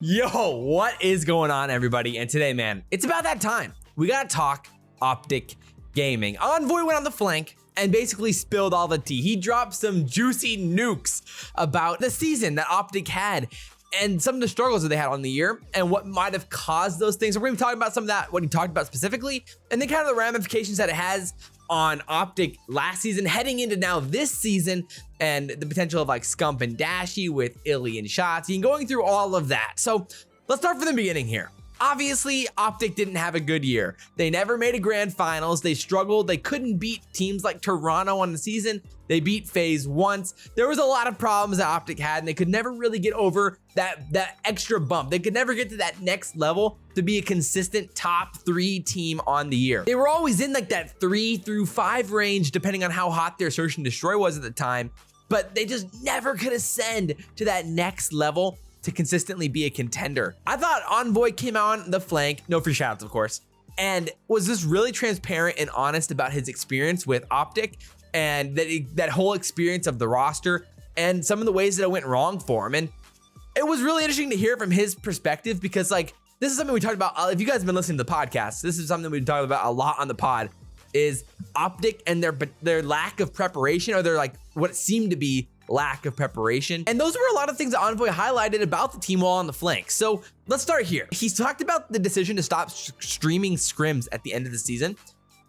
Yo, what is going on, everybody? And today, man, it's about that time. We gotta talk OpTic Gaming. Envoy went on the flank and basically spilled all the tea. He dropped some juicy nukes about the season that OpTic had and some of the struggles that they had on the year and what might have caused those things. So we're gonna be talking about some of that, what he talked about specifically, and then kind of the ramifications that it has on OpTic last season, heading into now this season, and the potential of like Scump and Dashy with Illy and Shotzi, and going through all of that. So let's start from the beginning here. Obviously, OpTic didn't have a good year. They never made a grand finals. They struggled. They couldn't beat teams like Toronto on the season. They beat FaZe once. There was a lot of problems that OpTic had, and they could never really get over that extra bump. They could never get to that next level to be a consistent top 3 team on the year. They were always in like that 3 through 5 range, depending on how hot their Search and Destroy was at the time, but they just never could ascend to that next level to consistently be a contender. I thought Envoy came out on the flank, no free shoutouts of course, and was just really transparent and honest about his experience with OpTic and that whole experience of the roster and some of the ways that it went wrong for him. And it was really interesting to hear from his perspective because like this is something we talked about. If you guys have been listening to the podcast, this is something we've been talking about a lot on the pod, is OpTic and their lack of preparation, or their like what seemed to be lack of preparation. And those were a lot of things that Envoy highlighted about the team while on the flank. So let's start here. He's talked about the decision to stop streaming scrims at the end of the season.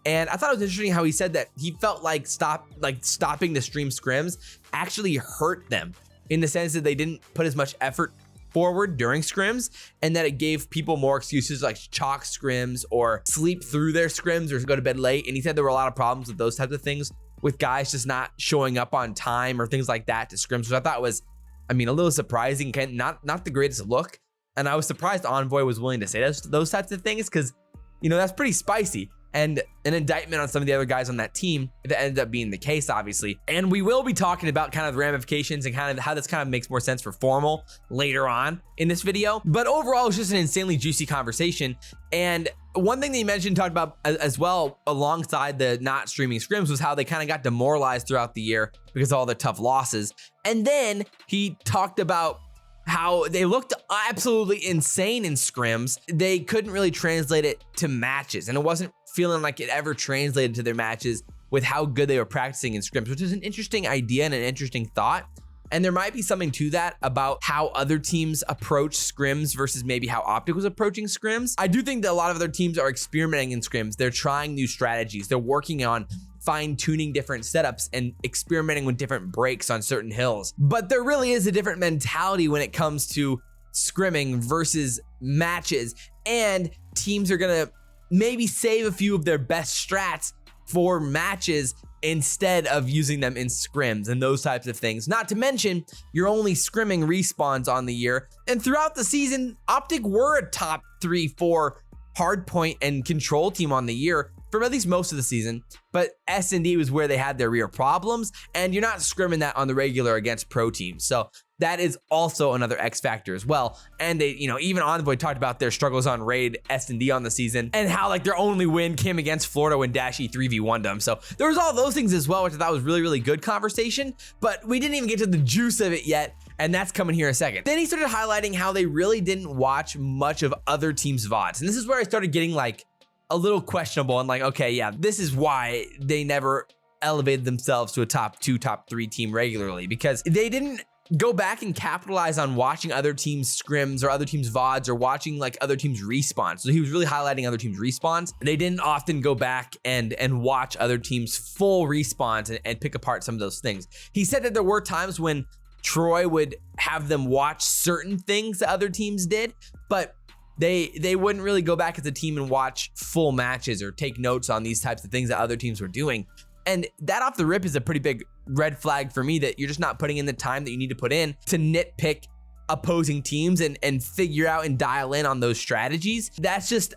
And I thought it was interesting how he said that he felt like stopping the stream scrims actually hurt them, in the sense that they didn't put as much effort forward during scrims, and that it gave people more excuses like chalk scrims or sleep through their scrims or go to bed late. And he said there were a lot of problems with those types of things, with guys just not showing up on time or things like that to scrims, which I thought was, a little surprising, not the greatest look. And I was surprised Envoy was willing to say those types of things, because that's pretty spicy and an indictment on some of the other guys on that team if it ended up being the case, obviously. And we will be talking about kind of the ramifications and kind of how this kind of makes more sense for Formal later on in this video. But overall, it was just an insanely juicy conversation. And one thing that he mentioned, talked about as well alongside the not streaming scrims, was how they kind of got demoralized throughout the year because of all the tough losses. And then he talked about how they looked absolutely insane in scrims. They couldn't really translate it to matches, and it wasn't feeling like it ever translated to their matches with how good they were practicing in scrims, which is an interesting idea and an interesting thought. And there might be something to that about how other teams approach scrims versus maybe how OpTic was approaching scrims. I do think that a lot of other teams are experimenting in scrims. They're trying new strategies. They're working on fine-tuning different setups and experimenting with different breaks on certain hills. But there really is a different mentality when it comes to scrimming versus matches. And teams are gonna maybe save a few of their best strats for matches instead of using them in scrims and those types of things. Not to mention, you're only scrimming respawns on the year. And throughout the season, OpTic were a top 3-4 hardpoint and control team on the year for at least most of the season, but S&D was where they had their real problems, and you're not scrimming that on the regular against pro teams. So that is also another X factor as well. And they, even Envoy talked about their struggles on raid S&D on the season, and how like their only win came against Florida when Dashy 3v1'd them. So there was all those things as well, which I thought was really, really good conversation, but we didn't even get to the juice of it yet, and that's coming here in a second. Then he started highlighting how they really didn't watch much of other teams' VODs. And this is where I started getting like a little questionable and like, okay, yeah, this is why they never elevated themselves to a top 2, top 3 team regularly, because they didn't go back and capitalize on watching other teams' scrims or other teams' VODs or watching like other teams' respawns. So he was really highlighting other teams' respawns. They didn't often go back and watch other teams' full respawns and pick apart some of those things. He said that there were times when Troy would have them watch certain things that other teams did, but they wouldn't really go back as a team and watch full matches or take notes on these types of things that other teams were doing. And that off the rip is a pretty big red flag for me, that you're just not putting in the time that you need to put in to nitpick opposing teams and figure out and dial in on those strategies. That's just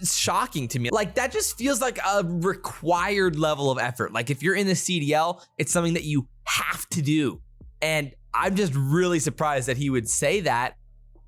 shocking to me. Like, that just feels like a required level of effort. Like, if you're in the CDL, it's something that you have to do. And I'm just really surprised that he would say that.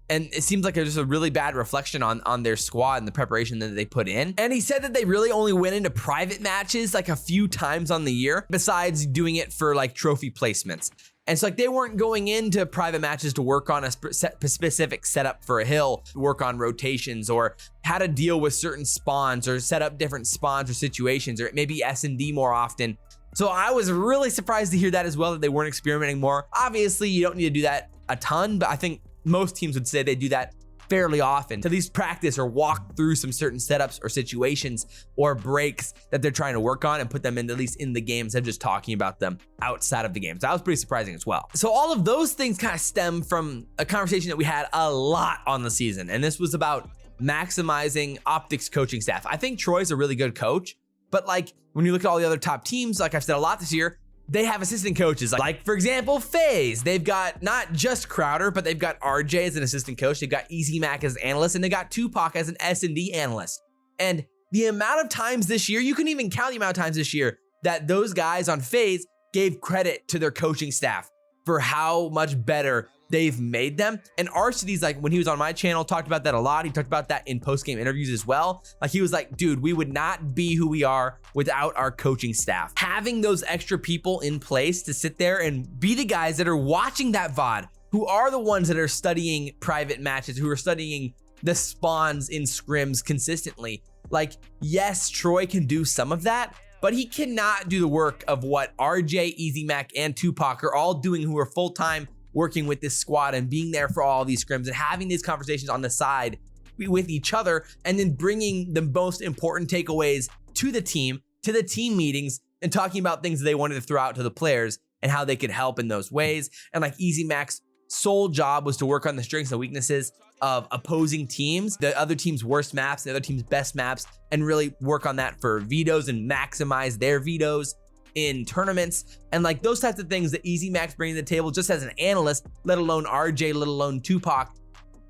And it seems like just a really bad reflection on their squad and the preparation that they put in. And he said that they really only went into private matches like a few times on the year, besides doing it for like trophy placements. And so like they weren't going into private matches to work on a specific setup for a hill, work on rotations, or how to deal with certain spawns or set up different spawns or situations, or maybe S&D more often. So I was really surprised to hear that as well, that they weren't experimenting more. Obviously, you don't need to do that a ton, but I think most teams would say they do that fairly often to at least practice or walk through some certain setups or situations or breaks that they're trying to work on and put them in at least in the game instead of just talking about them outside of the games. That was pretty surprising as well. So all of those things kind of stem from a conversation that we had a lot on the season, and this was about maximizing OpTic's coaching staff. I think Troy's a really good coach, but like when you look at all the other top teams, like I've said a lot this year, they have assistant coaches. Like for example, FaZe. They've got not just Crowder, but they've got RJ as an assistant coach. They've got EasyMac as an analyst, and they got Tupac as an S&D analyst. And the amount of times this year, you can even count the amount of times this year that those guys on FaZe gave credit to their coaching staff for how much better they've made them. And Arcity's, like when he was on my channel, talked about that a lot. He talked about that in post-game interviews as well. Like he was like, dude, we would not be who we are without our coaching staff. Having those extra people in place to sit there and be the guys that are watching that VOD, who are the ones that are studying private matches, who are studying the spawns in scrims consistently. Like, yes, Troy can do some of that, but he cannot do the work of what RJ, EasyMac, and Tupac are all doing, who are full-time working with this squad and being there for all these scrims and having these conversations on the side with each other, and then bringing the most important takeaways to the team meetings and talking about things that they wanted to throw out to the players and how they could help in those ways. And like EasyMac's sole job was to work on the strengths and weaknesses of opposing teams, the other team's worst maps, the other team's best maps, and really work on that for vetoes and maximize their vetoes in tournaments. And like those types of things that EasyMac's bringing to the table just as an analyst, let alone RJ, let alone Tupac,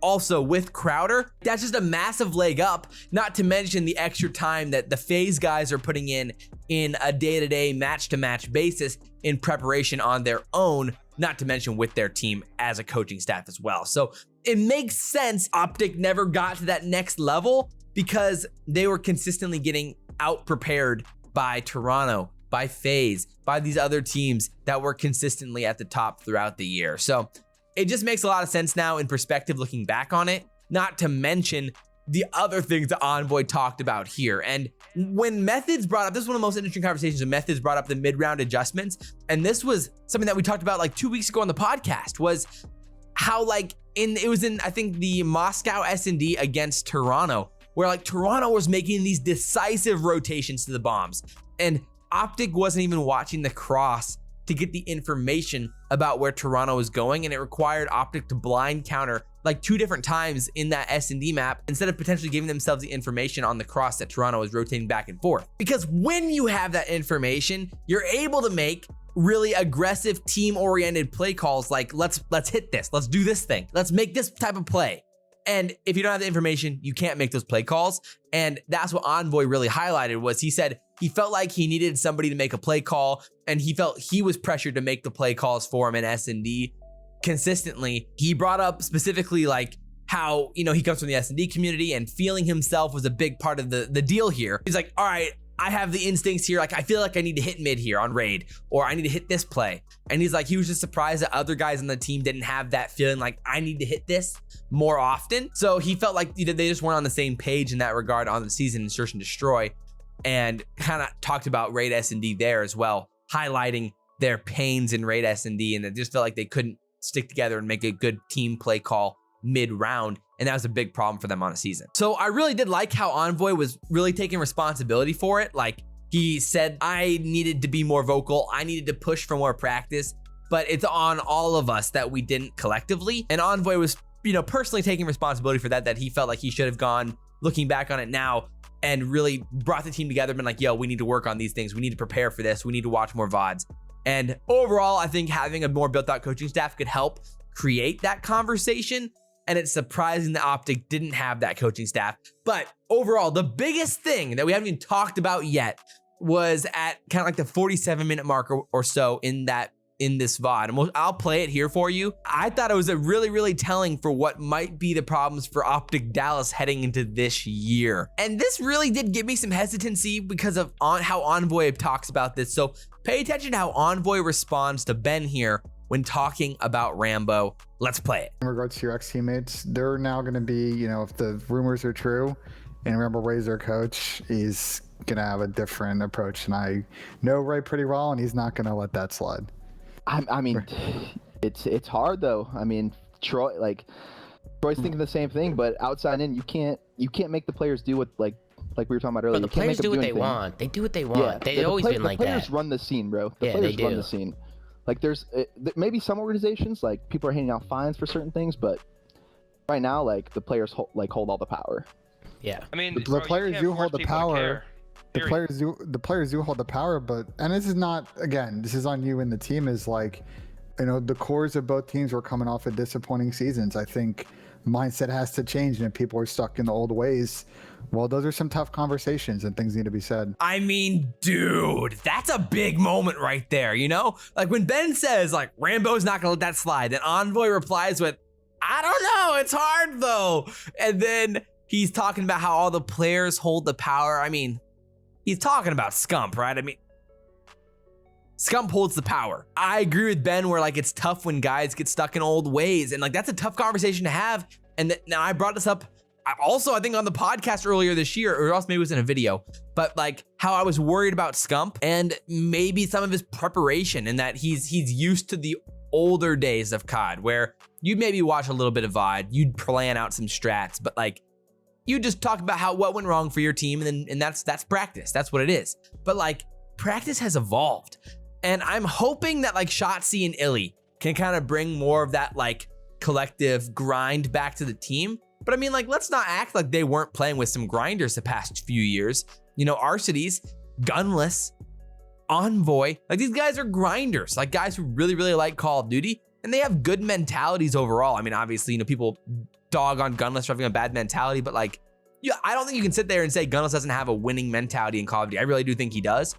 also with Crowder, that's just a massive leg up, not to mention the extra time that the FaZe guys are putting in a day-to-day, match-to-match basis in preparation on their own, not to mention with their team as a coaching staff as well. So it makes sense OpTic never got to that next level because they were consistently getting out-prepared by Toronto, by FaZe, by these other teams that were consistently at the top throughout the year. So it just makes a lot of sense now in perspective looking back on it, not to mention the other things that Envoy talked about here. And when Methods brought up, this is one of the most interesting conversations when Methods brought up the mid-round adjustments. And this was something that we talked about like 2 weeks ago on the podcast, was how like it was in, I think, the Moscow S&D against Toronto, where like Toronto was making these decisive rotations to the bombs. And OpTic wasn't even watching the cross to get the information about where Toronto was going, and it required OpTic to blind counter like 2 different times in that S&D map instead of potentially giving themselves the information on the cross that Toronto was rotating back and forth. Because when you have that information, you're able to make really aggressive team-oriented play calls like let's hit this, let's do this thing, let's make this type of play. And if you don't have the information, you can't make those play calls. And that's what Envoy really highlighted, was he said he felt like he needed somebody to make a play call, and he felt he was pressured to make the play calls for him in S&D consistently. He brought up specifically like how, you know, he comes from the S&D community and feeling himself was a big part of the deal here. He's like, all right, I have the instincts here. Like, I feel like I need to hit mid here on raid, or I need to hit this play. And he's like, he was just surprised that other guys on the team didn't have that feeling like I need to hit this more often. So he felt like they just weren't on the same page in that regard on the season in Search and Destroy, and kind of talked about raid S&D there as well, highlighting their pains in raid S&D, and it just felt like they couldn't stick together and make a good team play call mid-round. And that was a big problem for them on a season. So I really did like how Envoy was really taking responsibility for it. Like he said, I needed to be more vocal. I needed to push for more practice, but it's on all of us that we didn't collectively. And Envoy was, you know, personally taking responsibility for that he felt like he should have gone, looking back on it now, and really brought the team together, been like, yo, we need to work on these things. We need to prepare for this. We need to watch more VODs. And overall, I think having a more built out coaching staff could help create that conversation. And it's surprising that OpTic didn't have that coaching staff. But overall, the biggest thing that we haven't even talked about yet was at kind of like the 47-minute mark or so in this VOD. And I'll play it here for you. I thought it was a really telling for what might be the problems for OpTic Dallas heading into this year. And this really did give me some hesitancy because of how Envoy talks about this. So pay attention to how Envoy responds to Ben here when talking about Rambo. Let's play it. In regards to your ex-teammates, they're now going to be, you know, if the rumors are true and Rambo Ray's their coach, he's going to have a different approach. And I know Ray pretty well, and he's not going to let that slide. I mean, it's hard though. I mean, Troy's thinking the same thing, but outside in, you can't make the players do what like we were talking about earlier. But the players do what they want. They do what they want. Yeah, They've always been like that. The players run the scene, bro. The Yeah, players they do. run the scene. Like there's maybe some organizations like people are handing out fines for certain things, but right now like the players hold all the power. Yeah. I mean, The players do hold the power. The players do hold the power, but and this is not, again, this is on you and the team, is like, you know, the cores of both teams were coming off of disappointing seasons. I think mindset has to change, and if people are stuck in the old ways, well, those are some tough conversations and things need to be said. I mean, dude, that's a big moment right there, you know? Like when Ben says like Rambo's not gonna let that slide, then Envoy replies with, I don't know, it's hard though. And then he's talking about how all the players hold the power. I mean, he's talking about Scump, right? I mean, Scump holds the power. I agree with Ben where like it's tough when guys get stuck in old ways, and like that's a tough conversation to have. And now I brought this up also, I think on the podcast earlier this year, or else maybe it was in a video, but like how I was worried about Scump and maybe some of his preparation, and that he's used to the older days of COD where you'd maybe watch a little bit of VOD, you'd plan out some strats, but like you just talk about what went wrong for your team, and that's practice. That's what it is. But like practice has evolved, and I'm hoping that like Shotzi and Illy can kind of bring more of that like collective grind back to the team. But I mean, like, let's not act like they weren't playing with some grinders the past few years. You know, Arcides, Gunless, Envoy, like these guys are grinders, like guys who really, really like Call of Duty, and they have good mentalities overall. I mean, obviously, you know, people dog on Gunless for having a bad mentality, but like, yeah, I don't think you can sit there and say Gunless doesn't have a winning mentality in Call of Duty. I really do think he does,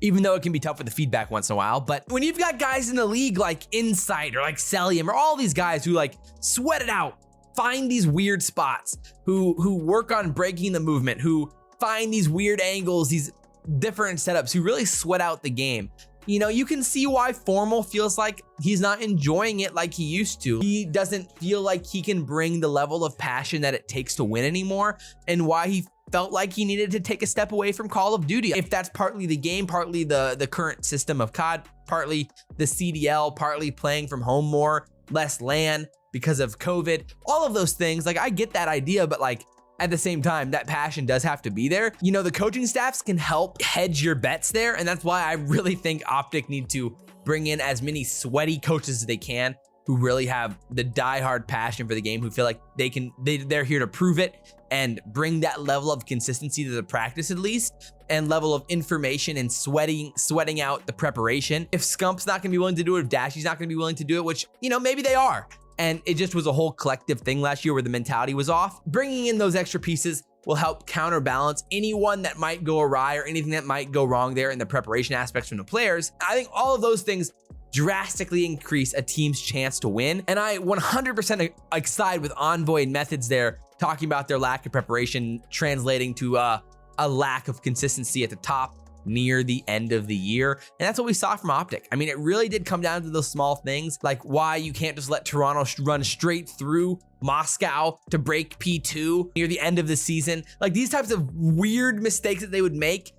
even though it can be tough with the feedback once in a while. But when you've got guys in the league like Insight or like Celium or all these guys who like sweat it out, find these weird spots, who work on breaking the movement, who find these weird angles, these different setups, who really sweat out the game. You know, you can see why Formal feels like he's not enjoying it like he used to. He doesn't feel like he can bring the level of passion that it takes to win anymore, and why he felt like he needed to take a step away from Call of Duty. If that's partly the game, partly the current system of COD, partly the CDL, partly playing from home more, less LAN because of COVID, all of those things, like I get that idea, but like at the same time, that passion does have to be there. You know, the coaching staffs can help hedge your bets there, and that's why I really think OpTic need to bring in as many sweaty coaches as they can, who really have the diehard passion for the game, who feel like they're here to prove it and bring that level of consistency to the practice at least, and level of information and sweating out the preparation. If Scump's not gonna be willing to do it, if Dashy's not gonna be willing to do it, which, you know, maybe they are, and it just was a whole collective thing last year where the mentality was off, bringing in those extra pieces will help counterbalance anyone that might go awry or anything that might go wrong there in the preparation aspects from the players. I think all of those things drastically increase a team's chance to win. And I 100% side with Envoy and Methods there, talking about their lack of preparation translating to a lack of consistency at the top near the end of the year. And that's what we saw from OpTic. I mean, it really did come down to those small things, like why you can't just let Toronto run straight through Moscow to break P2 near the end of the season. Like these types of weird mistakes that they would make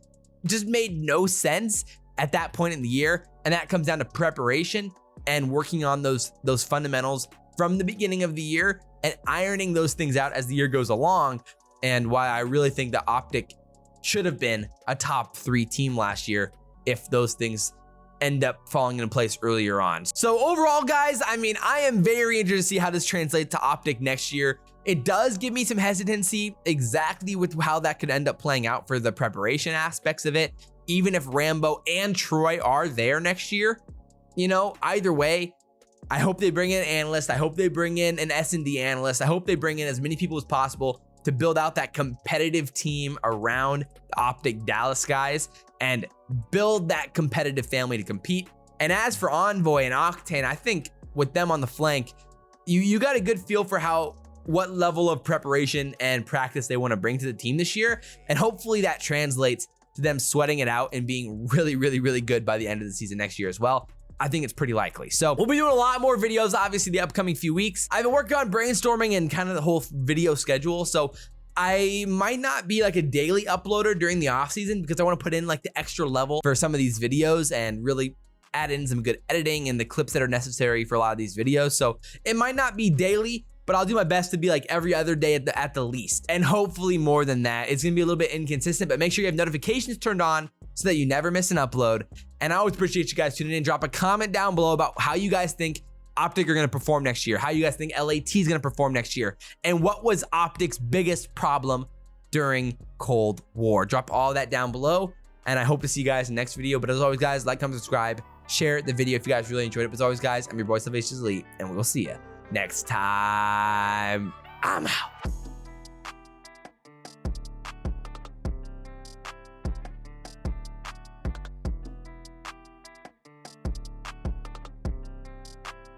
just made no sense at that point in the year. And that comes down to preparation and working on those fundamentals from the beginning of the year and ironing those things out as the year goes along. And why I really think that OpTic should have been a top 3 team last year if those things end up falling into place earlier on. So overall, guys, I mean, I am very interested to see how this translates to OpTic next year. It does give me some hesitancy exactly with how that could end up playing out for the preparation aspects of it. Even if Rambo and Troy are there next year, you know, either way, I hope they bring in an analyst. I hope they bring in an S&D analyst. I hope they bring in as many people as possible to build out that competitive team around the OpTic Dallas guys and build that competitive family to compete. And as for Envoy and Octane, I think with them on the flank, you got a good feel for what level of preparation and practice they want to bring to the team this year. And hopefully that translates to them sweating it out and being really, really, really good by the end of the season next year as well. I think it's pretty likely. So we'll be doing a lot more videos, obviously, the upcoming few weeks. I've been working on brainstorming and kind of the whole video schedule. So I might not be like a daily uploader during the off season because I want to put in like the extra level for some of these videos and really add in some good editing and the clips that are necessary for a lot of these videos. So it might not be daily, but I'll do my best to be like every other day at the least, and hopefully more than that. It's gonna be a little bit inconsistent, but make sure you have notifications turned on so that you never miss an upload. And I always appreciate you guys tuning in. Drop a comment down below about how you guys think OpTic are gonna perform next year, how you guys think LAT is gonna perform next year, and what was OpTic's biggest problem during Cold War. Drop all that down below, and I hope to see you guys in the next video. But as always, guys, like, comment, subscribe, share the video if you guys really enjoyed it. But as always, guys, I'm your boy SalvationsElite, and we will see you next time. I'm out.